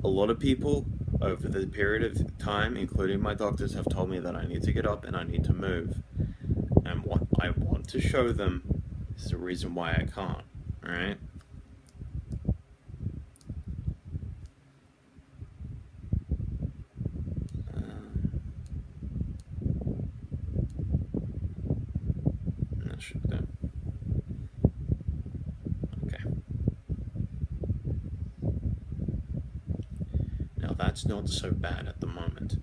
A lot of people over the period of time, including my doctors, have told me that I need to get up and I need to move. And what I want to show them is the reason why I can't, alright? That should do. Okay. Now that's not so bad at the moment.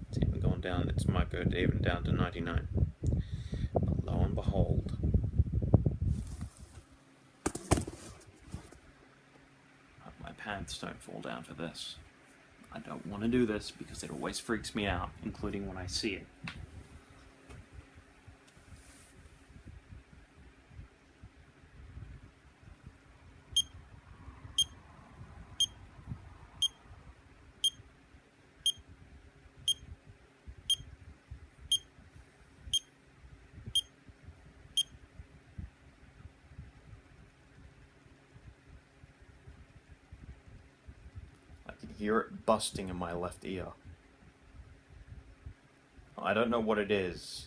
It's even gone down, it might go even down to 99. But lo and behold, my pants don't fall down for this. I don't want to do this because it always freaks me out, including when I see it. I can hear it busting in my left ear. I don't know what it is.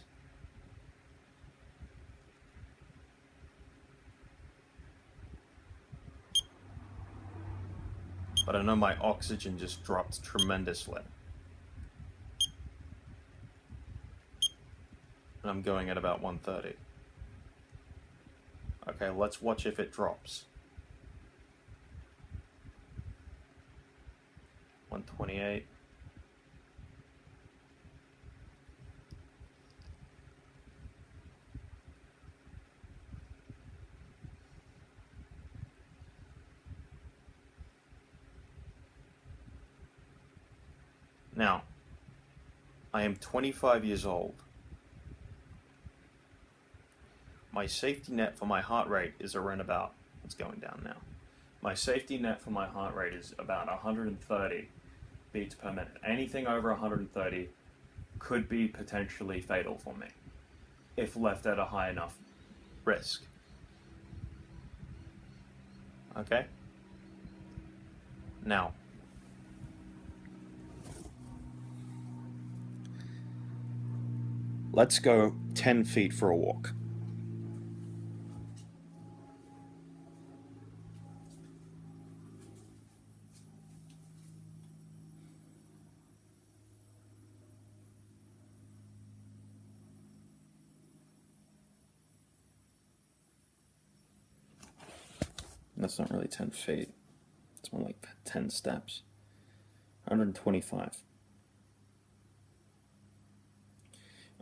But I know my oxygen just dropped tremendously. And I'm going at about 130. Okay, let's watch if it drops. 128. Now, I am 25 years old. My safety net for my heart rate is around about, it's going down now. My safety net for my heart rate is about 130 beats per minute. Anything over 130 could be potentially fatal for me if left at a high enough risk. Okay? Now, let's go 10 feet for a walk. That's not really 10 feet. It's more like 10 steps. 125.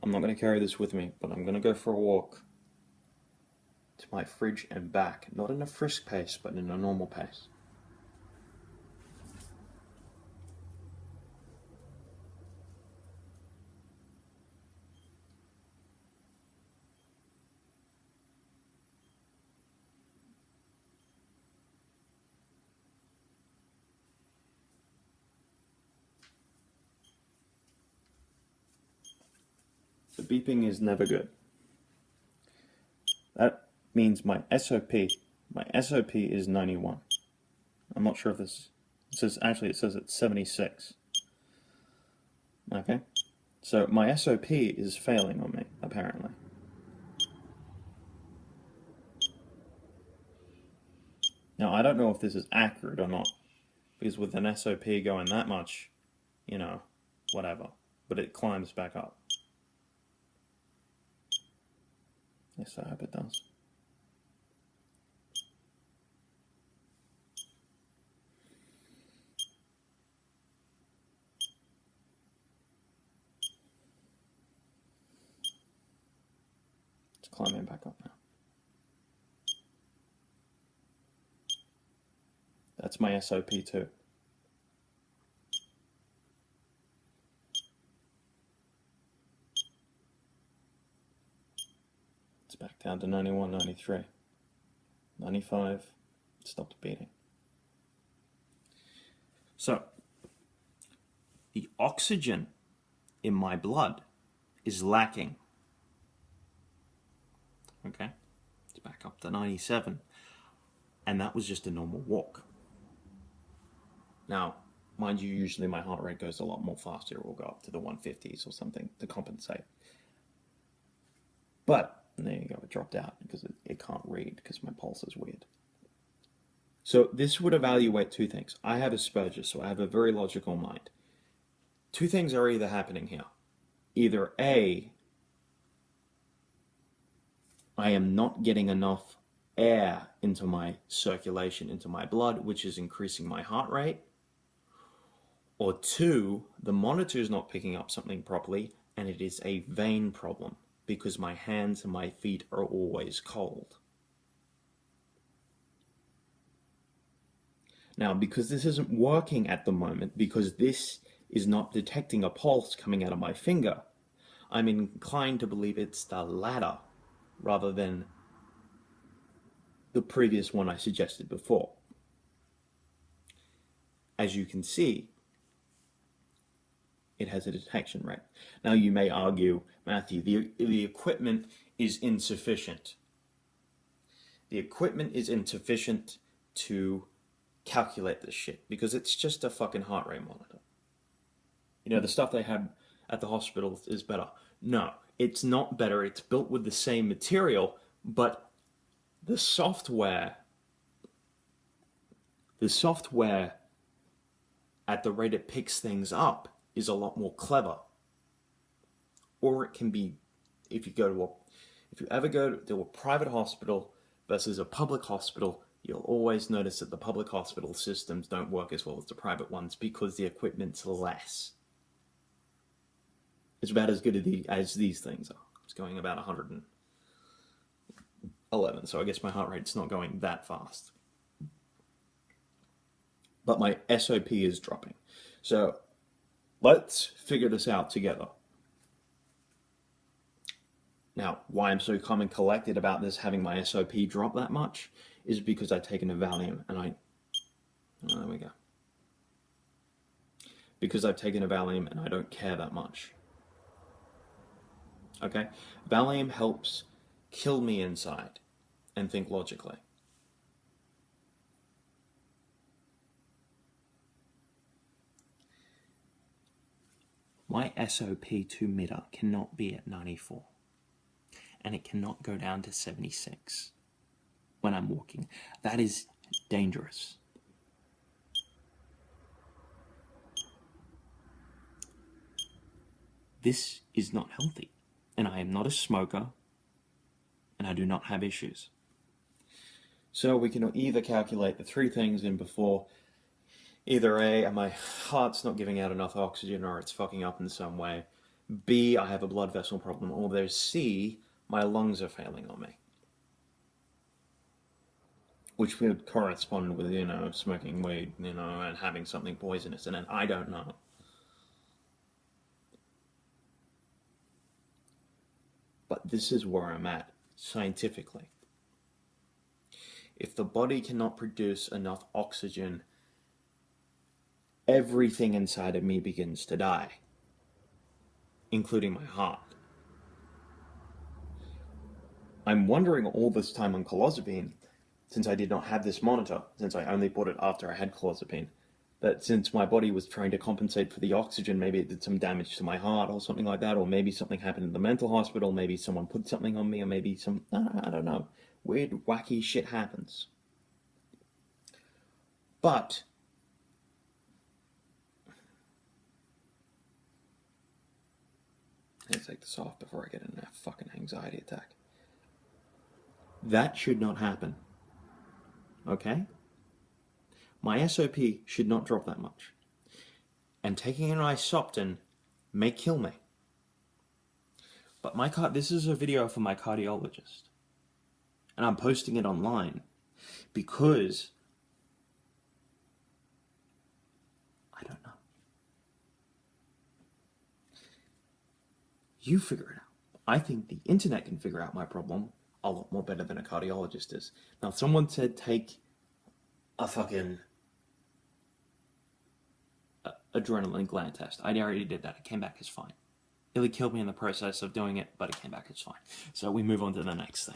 I'm not going to carry this with me, but I'm going to go for a walk to my fridge and back. Not in a frisk pace, but in a normal pace. The beeping is never good. That means my SOP is 91. I'm not sure if this, it says it's 76. Okay? So my SOP is failing on me, apparently. Now, I don't know if this is accurate or not, because with an SOP going that much, you know, whatever. But it climbs back up. Yes, I hope it does. It's climbing back up now. That's my SOP too. It's back down to 91, 93. 95, it stopped beating. So, the oxygen in my blood is lacking. Okay, let's back up. to 97, and that was just a normal walk. Now, mind you, usually my heart rate goes a lot more faster. It will go up to the 150s or something to compensate. But there you go, it dropped out because it can't read because my pulse is weird. So this would evaluate two things. I have Asperger's, so I have a very logical mind. Two things are either happening here. Either A, I am not getting enough air into my circulation, into my blood, which is increasing my heart rate. Or two, the monitor is not picking up something properly, and it is a vein problem because my hands and my feet are always cold. Now, because this isn't working at the moment, because this is not detecting a pulse coming out of my finger, I'm inclined to believe it's the latter rather than the previous one I suggested before. As you can see, it has a detection rate. Now you may argue, Matthew, the equipment is insufficient. The equipment is insufficient to calculate this shit because it's just a fucking heart rate monitor. You know, the stuff they have at the hospital is better. No, it's not better. It's built with the same material, but the software at the rate it picks things up is a lot more clever. Or it can be, if you ever go to a private hospital versus a public hospital, you'll always notice that the public hospital systems don't work as well as the private ones because the equipment's less. It's about as good as these things are. It's going about 111, so I guess my heart rate's not going that fast. But my SOP is dropping. So let's figure this out together. Now, why I'm so calm and collected about this having my SOP drop that much is because I've taken a Valium and there we go. Because I've taken a Valium and I don't care that much. Okay? Valium helps kill me inside and think logically. My SOP2 meter cannot be at 94. And it cannot go down to 76 when I'm walking. That is dangerous. This is not healthy. And I am not a smoker. And I do not have issues. So we can either calculate the three things in before. Either A, my heart's not giving out enough oxygen or it's fucking up in some way. B, I have a blood vessel problem. Or there's C, my lungs are failing on me. Which would correspond with, smoking weed, and having something poisonous in it. I don't know. But this is where I'm at, scientifically. If the body cannot produce enough oxygen, everything inside of me begins to die, including my heart. I'm wondering all this time on clozapine, since I did not have this monitor, since I only bought it after I had clozapine, that since my body was trying to compensate for the oxygen, maybe it did some damage to my heart or something like that, or maybe something happened in the mental hospital, maybe someone put something on me, or maybe I don't know, weird, wacky shit happens. But let's take this off before I get in a fucking anxiety attack. That should not happen. Okay? My SOP should not drop that much. And taking an isoptin may kill me. But this is a video for my cardiologist. And I'm posting it online because I don't know. You figure it out. I think the internet can figure out my problem a lot more better than a cardiologist is. Now, someone said take a fucking adrenaline gland test. I already did that. It came back as fine. It killed me in the process of doing it, but it came back as fine. So we move on to the next thing.